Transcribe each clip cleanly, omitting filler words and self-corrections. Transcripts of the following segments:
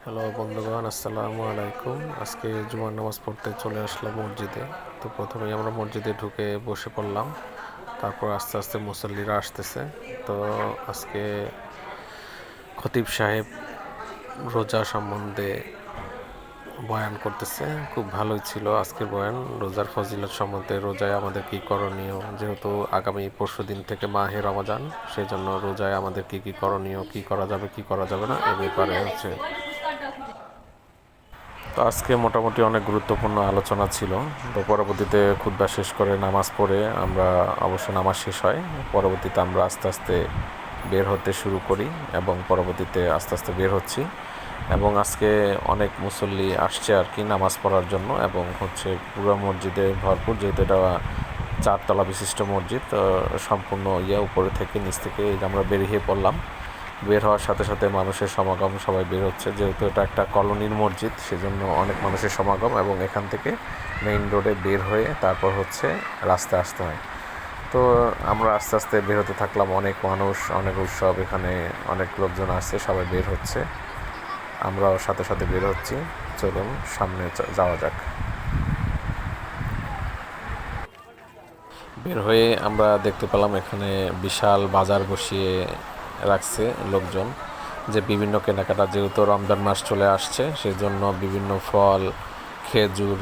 Hello বন্ধুগণ, আসসালামু আলাইকুম। আজকে জুমার নামাজ পড়তে চলে আসলাম মসজিদে। তো প্রথমেই আমরা মসজিদে ঢুকে বসে পড়লাম। তারপর আস্তে আস্তে মুসল্লিরা আসতেছে। তো আজকে খতিব সাহেব রোজা সম্বন্ধে বয়ান করতেছে। খুব ভালোই ছিল আজকের বয়ান। রোজার ফজিলত সম্বন্ধে, রোজায় আমাদের কী করণীয়, যেহেতু আগামী পরশুদিন থেকে মাহে রমাজান, সেই জন্য রোজায় আমাদের কী কী করণীয়, কী করা যাবে কী করা যাবে না, এ ব্যাপারে হচ্ছে। তো আজকে মোটামুটি অনেক গুরুত্বপূর্ণ আলোচনা ছিল। তো পরবর্তীতে খুতবা শেষ করে নামাজ পড়ে আমরা অবশ্য নামাজ শেষ হয়, পরবর্তীতে আমরা আস্তে আস্তে বের হতে শুরু করি এবং পরবর্তীতে আস্তে আস্তে বের হচ্ছি। এবং আজকে অনেক মুসল্লি আসছে আর কি নামাজ পড়ার জন্য, এবং হচ্ছে পুরো মসজিদে ভরপুর, যেহেতু এটা 4 তলা বিশিষ্ট মসজিদ। সম্পূর্ণ উপরে থেকে নিচ থেকে আমরা বেরিয়ে পড়লাম। বের হওয়ার সাথে সাথে মানুষের সমাগম, সবাই বের হচ্ছে, যেহেতু এটা একটা কলোনির মসজিদ, সেজন্য অনেক মানুষের সমাগম। এবং এখান থেকে মেইন রোডে বের হয়ে তারপর হচ্ছে রাস্তায় আসতে হয়। তো আমরা আস্তে আস্তে বের হতে থাকলাম। অনেক মানুষ, অনেক উৎসব, এখানে অনেক লোকজন আসছে, সবাই বের হচ্ছে, আমরাও সাথে সাথে বের হচ্ছি। চলুন সামনে যাওয়া যাক। বের হয়ে আমরা দেখতে পেলাম এখানে বিশাল বাজার বসিয়ে রাখছে লোকজন, যে বিভিন্ন কেনাকাটা, যেহেতু রমজান মাস চলে আসছে সেই জন্য বিভিন্ন ফল, খেজুর,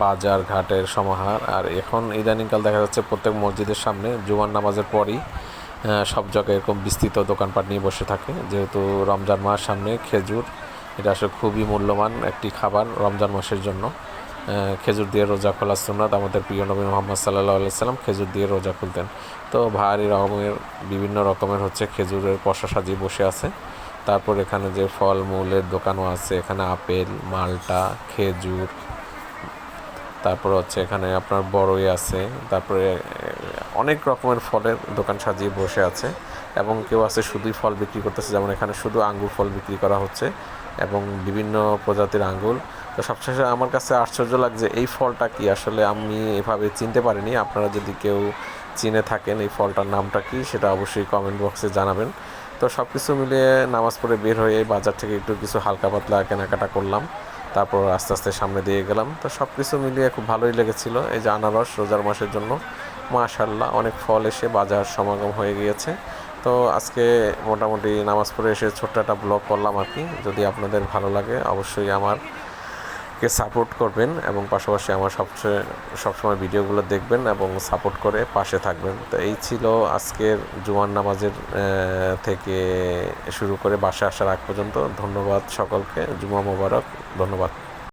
বাজার ঘাটের সমাহার। আর এখন ইদানিংকাল দেখা যাচ্ছে প্রত্যেক মসজিদের সামনে জুমার নামাজের পরই সব জায়গায় এরকম বিস্তৃত দোকানপাট নিয়ে বসে থাকে, যেহেতু রমজান মাস সামনে। খেজুর এটা আসলে খুবই মূল্যবান একটি খাবার রমজান মাসের জন্য। খেজুর দিয়ে রোজা খোলা সুন্নাত। আমাদের প্রিয় নবী মুহাম্মদ সাল্লাল্লাহু আলাইহি সাল্লাম খেজুর দিয়ে রোজা খুলতেন। তো ভারী রকমের বিভিন্ন রকমের হচ্ছে খেজুরের পসরা সাজিয়ে বসে আছে। তারপর এখানে যে ফল মূলের দোকানও আছে, এখানে আপেল, মালটা, খেজুর, তারপর হচ্ছে এখানে আপনার বড়ই আছে, তারপরে অনেক রকমের ফলের দোকান সাজিয়ে বসে আছে। এবং কেউ আছে শুধুই ফল বিক্রি করতেছে, যেমন এখানে শুধু আঙ্গুর ফল বিক্রি করা হচ্ছে এবং বিভিন্ন প্রজাতির আঙ্গুর। তো সবশেষে আমার কাছে আশ্চর্য লাগছে, এই ফলটা কি আসলে আমি এভাবে চিনতে পারিনি। আপনারা যদি কেউ চিনে থাকেন এই ফলটার নামটা কি, সেটা অবশ্যই কমেন্ট বক্সে জানাবেন। তো সব কিছু মিলিয়ে নামাজ পড়ে বের হয়ে বাজার থেকে একটু কিছু হালকা পাতলা কেনাকাটা করলাম, তারপর আস্তে আস্তে সামনে দিয়ে গেলাম। তো সব কিছু মিলিয়ে খুব ভালোই লেগেছিল। এই যে আনারস রোজার মাসের জন্য, মাশাআল্লাহ অনেক ফল এসে বাজার সমাগম হয়ে গিয়েছে। তো আজকে মোটামুটি নামাজ পড়ে এসে ছোট্ট একটা ব্লগ করলাম আর কি। যদি আপনাদের ভালো লাগে অবশ্যই আমারকে সাপোর্ট করবেন, এবং পাশাপাশি আমার সবসময় ভিডিওগুলো দেখবেন এবং সাপোর্ট করে পাশে থাকবেন। তো এই ছিল আজকের জুমার নামাজের থেকে শুরু করে বাসায় আসার আগ পর্যন্ত। ধন্যবাদ সকলকে, জুমা মোবারক, ধন্যবাদ।